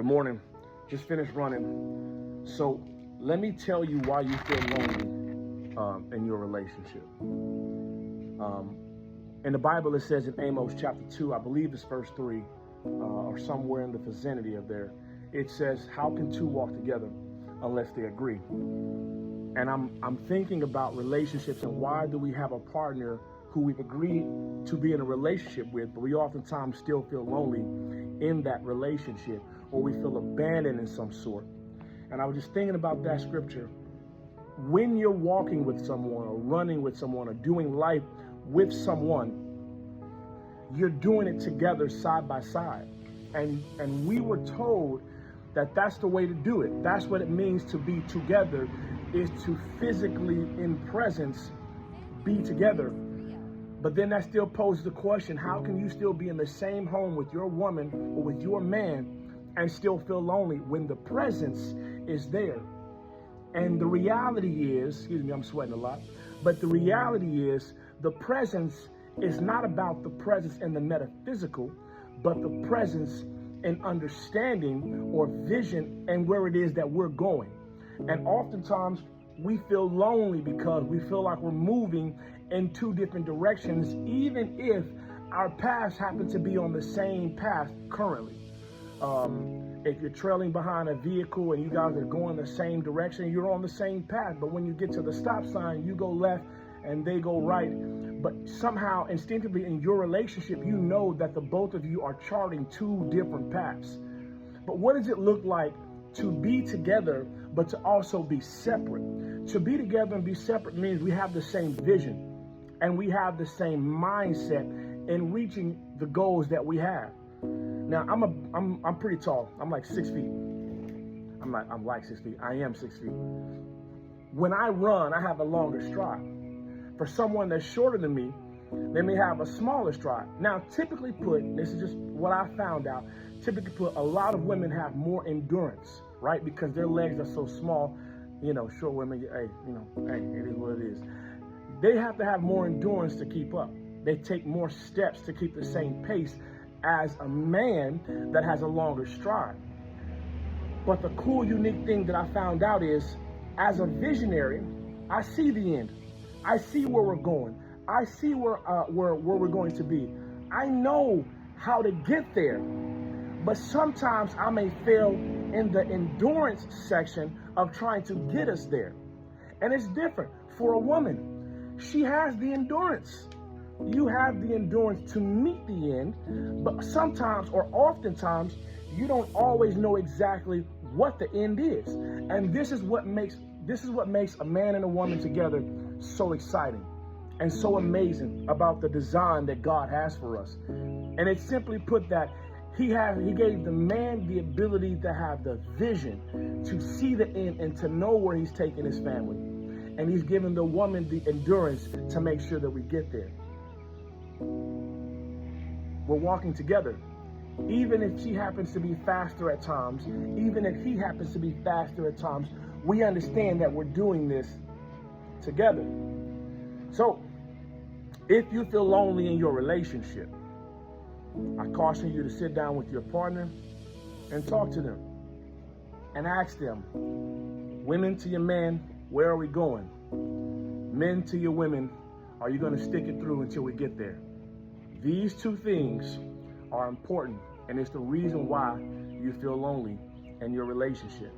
morning. Just finished running. So let me tell you why you feel lonely in your relationship. In the Bible, it says in Amos chapter 2, I believe it's verse 3, or somewhere in the vicinity of there, it says, how can two walk together unless they agree? And I'm thinking about relationships and why do we have a partner who we've agreed to be in a relationship with, but we oftentimes still feel lonely in that relationship, or we feel abandoned in some sort. And I was just thinking about that scripture. When you're walking with someone or running with someone or doing life with someone, you're doing it together side by side. And we were told that that's the way to do it. That's what it means to be together, is to physically in presence be together. But then that still poses the question, how can you still be in the same home with your woman or with your man and still feel lonely when the presence is there? And the reality is, excuse me, I'm sweating a lot, but the reality is the presence is not about the presence in the metaphysical, but the presence in understanding or vision and where it is that we're going. And oftentimes we feel lonely because we feel like we're moving in two different directions, even if our paths happen to be on the same path currently. If you're trailing behind a vehicle and you guys are going the same direction, you're on the same path. But when you get to the stop sign, you go left and they go right. But somehow instinctively in your relationship, you know that the both of you are charting two different paths. But what does it look like to be together, but to also be separate? To be together and be separate means we have the same vision and we have the same mindset in reaching the goals that we have. Now, I'm pretty tall. I'm like 6 feet. I'm like 6 feet. I am 6 feet. When I run, I have a longer stride. For someone that's shorter than me, they may have a smaller stride. Now, typically put, this is just what I found out, typically put, a lot of women have more endurance, right? Because their legs are so small. You know, short women, hey, it is what it is. They have to have more endurance to keep up. They take more steps to keep the same pace as a man that has a longer stride. But the cool, unique thing that I found out is, as a visionary, I see the end. I see where we're going. I see where we're going to be. I know how to get there. But sometimes I may fail in the endurance section of trying to get us there. And it's different. For a woman, she has the endurance. You have the endurance to meet the end, but sometimes or oftentimes you don't always know exactly what the end is. And this is what makes a man and a woman together so exciting and so amazing about the design that God has for us. And it's simply put that he gave the man the ability to have the vision to see the end and to know where he's taking his family. And he's given the woman the endurance to make sure that we get there. We're walking together. Even if she happens to be faster at times, even if he happens to be faster at times, we understand that we're doing this together. So, if you feel lonely in your relationship, I caution you to sit down with your partner and talk to them and ask them, women to your men, where are we going? Men to your women, are you going to stick it through until we get there? These two things are important, and it's the reason why you feel lonely in your relationship.